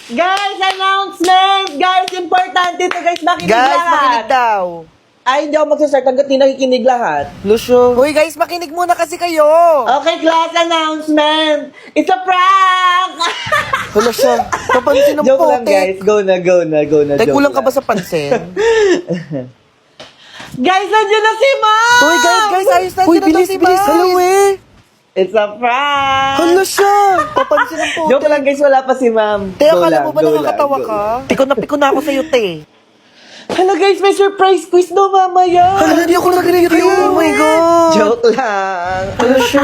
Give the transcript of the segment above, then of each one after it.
Guys, announcement! Guys, importante to guys, makinig Guys, lahat. makinig daw. Ay, hindi ako magsasart hanggat di nakikinig lahat. Lucio. Hoy guys, makinig muna kasi kayo. Okay, class announcement! It's a prank! Lucio, papansin ng Joke lang putik. guys, go na. Tay, joke kulang ka lang. ba sa pansin? Guys, nandiyan na si Ma'am! Hoy guys, ayos na. Uy, Sino daw bilis, si bilis. Ma'am? Hello eh. It's a prank! Lucio, papansin ng putik. Joke lang guys, wala pa si Ma'am. Te, Go akala lang, mo ba go nakakatawa lang, go ka? lang. Piko na ako sa'yo, te. Hala guys, may surprise quiz daw mamaya! Hala, hindi ako nag-review. Oh my God. Joke lang! Lucio.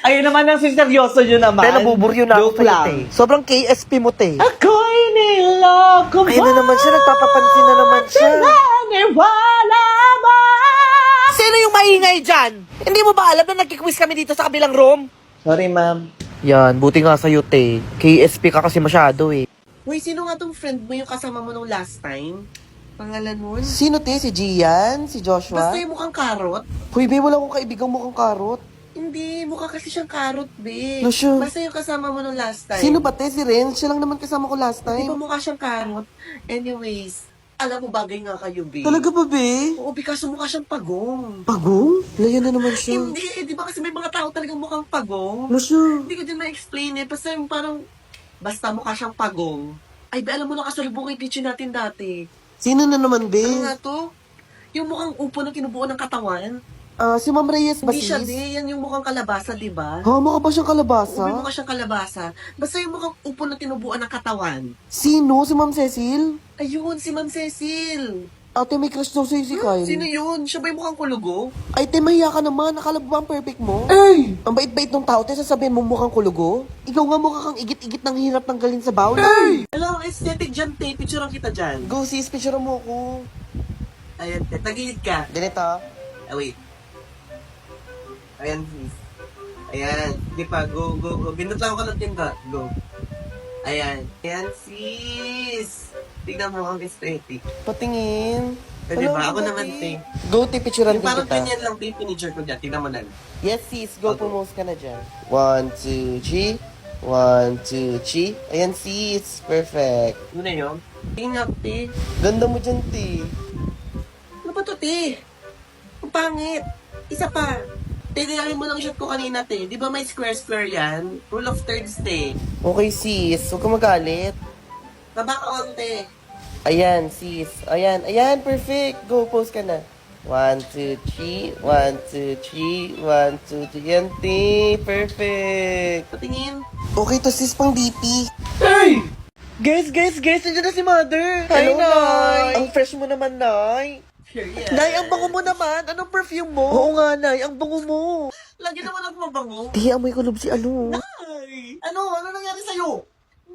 Ayun naman ang seryoso nyo naman. Te, nabuburyo na ako Joke sa'yo, lang. te. Sobrang KSP mo, te. Ako'y niloko mo. Ayun na naman siya, nagpapapansin na naman siya. Naniwala mo. Sino yung maingay dyan? Hindi mo ba alam na nagkiquiz kami dito sa kabilang room? Sorry, ma'am. Yan, buti nga sa'yo, te. KSP ka kasi masyado eh. Uy, sino nga tong friend mo yung kasama mo nung last time? Pangalan nun? Sino, te? Si Gian? Si Joshua? Basta yung mukhang karot? Hoy, be, wala akong kaibigang mukhang karot. Hindi, mukha kasi siyang karot, be. Lucio. Basta yung kasama mo nung last time. Sino ba, te? Si Ren? Siya lang naman kasama ko last Di ba time. mukha siyang karot? Anyways, alam mo bagay nga kayo, be. Talaga ba, be? Oo, because mukha siyang pagong. Pagong? Layo na naman siya. Hindi, di ba kasi may mga tao talagang mukhang pagong? Lucio. Hindi ko din ma-explain eh. Basta yung parang, basta mukha siyang pagong. Ay, be, alam mo na kasalubong yung teacher natin dati. Sino na naman, be? Ano nga to? Yung mukhang upo na kinubuo ng katawan. Si Ma'am Reyes ba, Hindi siya, sis? di. Yan yung mukhang kalabasa, di ba? Ha, mukha ba siyang kalabasa? Ubi mukha siyang kalabasa. Basta yung mukhang upo na tinubuan ng katawan. Sino? Si Ma'am Cecil? Ayun, si Ma'am Cecil. Ate, may crush daw sa'yo si Kyle. Sino yun? Siya ba yung mukhang kulugo? Ay, te, mahiya ka naman. Akala mo ba ang perfect mo? Ay! Ang bait-bait ng tao, te, sasabihin mo mukhang kulugo? Ikaw nga mukha kang igit-igit ng hirap ng galin sa bawl. Ay! Alam, aesthetic dyan, te. Picturean kita dyan. Go, sis, picture mo ako. Ayan, te. Tagilid ka. Ganito. Ah, wait. Ayan, sis. Ayan. Hindi pa. Go. Binot lang ako ng tinta. Go. Ayan. Ayan, sis. Tignan mo ang aesthetic. Patingin. Eh, di ba? Ako naman, te. Go, te, picturean Yung din parang kita. ganyan lang, te. Pinicture ko dyan. Tignan mo na. Yes, sis. Go, Okay. pumose ka na dyan. 1, 2, 3. 1, 2, 3. Ayan, sis. Perfect. Ano na yun? Tingnan, te. Ganda mo dyan, te. Ano ba to, te? Ang pangit. Isa pa. Te, nilangin mo lang shot ko kanina, te. Di ba may square-square yan? Rule of thirds, te. Okay, sis. Huwag ka magalit. Baba ka on, te. Ayan, sis. Ayan, perfect. Go, pose ka na. 1, 2, 3. 1, 2, 3. 1, 2, 3. Yan, te. Perfect. Patingin. Okay to, sis, pang DP. Hey! Guys, nandiyan na si Mother. Hi, Hello, Nay. Ang fresh mo naman, Nay. Period. Nay, ang bango mo naman. Anong perfume mo? Oo nga, Nay. Ang bango mo. Lagi naman ako mabango. Di, amoy kulob si ano. Ay! Ano? Ano nangyari sa'yo?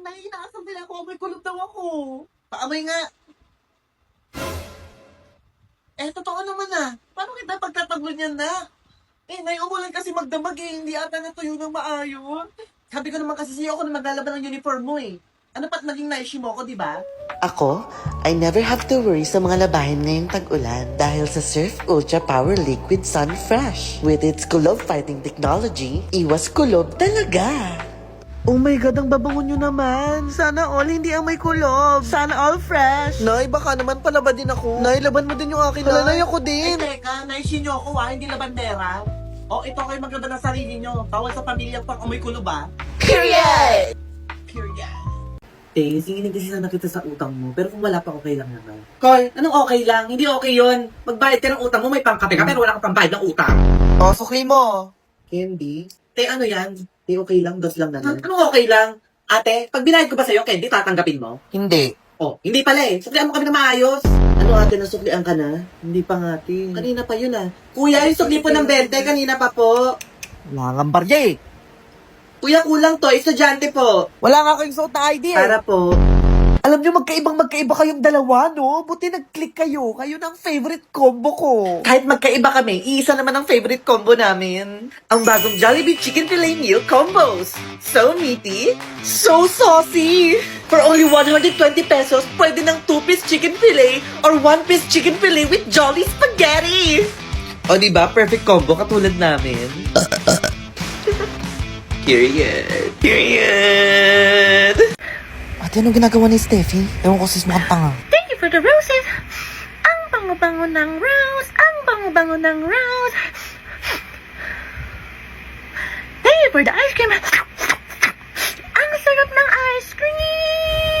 Nay, nakasabi ako. Amoy kulog daw ako. Paamoy nga. Totoo naman ah. Paano kita pagtataglo niyan na? Nay, umulan kasi magdamag eh. Hindi ata natuyo ng maayos. Sabi ko naman kasi sa'yo ako na maglalaban ng uniform mo eh. Ano pa't naging naishi mo ako, di ba? Ako, I never have to worry sa mga labahin ngayong tag-ulan dahil sa Surf Ultra Power Liquid Sun Fresh. With its kulob fighting technology, iwas kulob talaga. Oh my God, ang babango nyo naman. Sana all hindi ang may kulob. Sana all fresh. Nay, baka naman palaba din ako. Nay, laban mo din yung akin. Wala, Nay, ako din. Teka, naishi nyo ako hindi labandera. Ito kayo maganda ng sarili nyo. Bawal sa pamilyang pang amoy kulo ba? Period! Singilin kasi sana kita sa utang mo, pero kung wala pa okay lang naman. Carl, anong okay lang? Hindi okay yon. Magbayad ka ng utang mo, may pangkape ka, pero wala kang pambayad ng utang. Oh, sukli mo. Candy? Ano yan? Okay lang, dos lang naman. Anong okay lang? Ate, pag binayad ko ba sa'yo, Candy, tatanggapin mo? Hindi. Hindi pala eh. Suklian mo kami na maayos. Ano ate, nasuklian ka na? Hindi pa nga, te. Kanina pa yun ah. Kuya, yung sukli po ng 20, kanina pa po. Wala kang barya eh. Kuya, kulang to. Estudyante po. Wala nga kayong suot na ID eh. Para po. Alam nyo, magkaiba kayong dalawa, no? Buti nag-click kayo. Kayo na ang favorite combo ko. Kahit magkaiba kami, iisa naman ang favorite combo namin. Ang bagong Jollibee Chicken Filet Meal Combos. So meaty, so saucy. For only 120 pesos, pwede ng 2-piece chicken fillet or 1-piece chicken fillet with Jolly Spaghetti. O diba, perfect combo katulad namin. Period. Ate, anong ginagawa ni Steffi? Ewan ko sis, mukhang tanga. Thank you for the roses. Ang bango-bango ng rose. Ang bango-bango ng rose. Thank you for the ice cream. Ang sarap ng ice cream.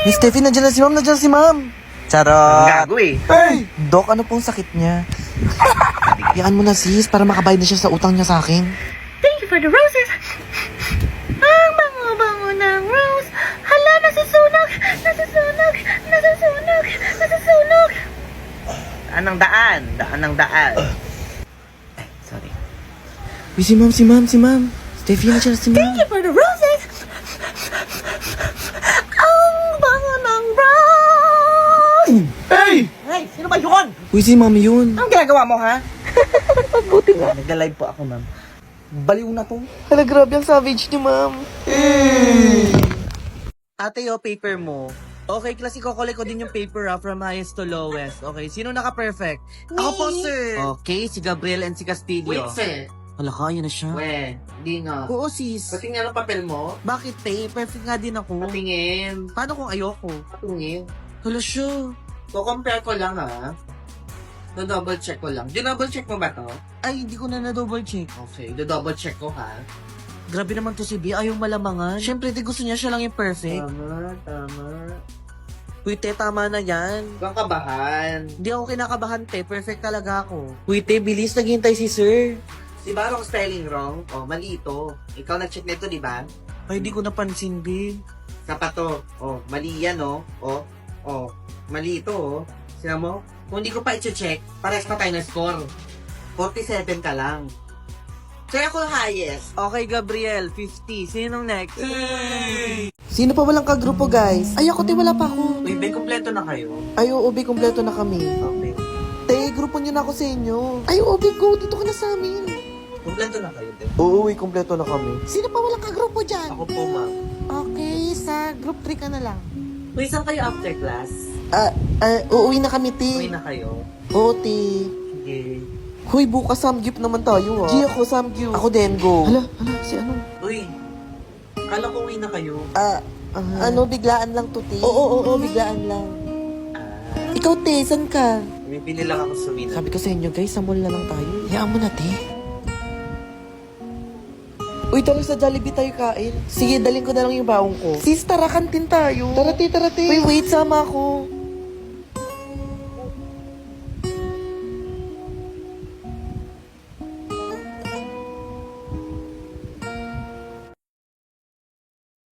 Miss Steffi, nandiyan na si ma'am. Charot. Gago eh. Hey! Dok, ano pong sakit niya? Bigyan mo na sis, para makabayad na siya sa utang niya sa akin. Thank you for the roses. Ang bango-bango ng rose. Hala, nasusunog. Nasusunog. Nasusunog. Nasusunog. Daan ng daan. Daan ng daan. Sorry. Uy, si ma'am. Steffi, nandiyan na si ma'am. Thank you for the roses. Ang bango ng rose. Hey! Hey! Sino ba yun? Uy, si ma'am yun. Anong ginagawa mo, ha? Buti nga. Nagla-live po ako, ma'am. Baliw na to. Hala, grabe ang savage ni ma'am. Ate, yung paper mo. Okay, class, iko-collect ko din yung paper from highest to lowest. Okay, sino naka-perfect? Ako po, sir. Okay, si Gabriel and si Castillo. sir. Hala, kaya na siya. Hindi nga. Oo, sis. Patingin ang papel mo. Bakit, te? Perfect nga din ako. Patingin. Paano kung ayoko? Patingin. Hala siya. Ko-compare ko lang ha. Do-double check ko lang. Do-double check mo ba to? Ay, hindi ko na na-double check. Okay, do-double check ko ha. Grabe naman to si B, ayaw malamangan. Siyempre, di gusto niya siya lang yung perfect. Tama. Uy, te, tama na yan. Huwag kang kabahan. Hindi ako kinakabahan, te. Perfect talaga ako. Uy, te, bilis, naghihintay si sir. Di ba wrong spelling wrong? Oh, mali ito. Ikaw nag-check nito, di ba? Ay, di ko napansin, B. Sapat to. Oh, mali yan, oh. Oh, mali ito, oh. Sino mo? Kung hindi ko pa i-check, pares pa tayo na score. 47 ka lang. Kaya ako highest. Okay, Gabriel, 50. Sinong next? Sino pa walang kagrupo, guys? Ay, ako, te, wala pa ako. Uy, may kompleto na kayo. Ay, oo, Be, kompleto na kami. Okay. Te, grupo niyo na ako sa inyo. Ay, oo, Be, go, dito ka na sa amin. Kompleto na kayo, din. Oo, kompleto na kami. Sino pa walang kagrupo dyan? Ako po, ma'am. Okay, sa group 3 ka na lang. Uy, saan kayo after class? Uuwi na kami, te. Uwi na kayo? Oo, te. Sige. Hoy, bukas samgyup naman tayo, ah. G, ako samgyup. Ako din, go. Hala, si ano? Uy, kala ko uwi na kayo. Ano, biglaan lang to, te. Oo, biglaan lang. Ikaw, te, saan ka? Bibili lang ako sa winner. Sabi ko sa inyo, guys, sa mall na lang tayo. Hayaan mo na, te. Uy, tara sa Jollibee tayo kain. Sige, dalhin ko na lang yung baong ko. Sis, tara, kantin tayo. Tara, te. Uy, wait, sama ako.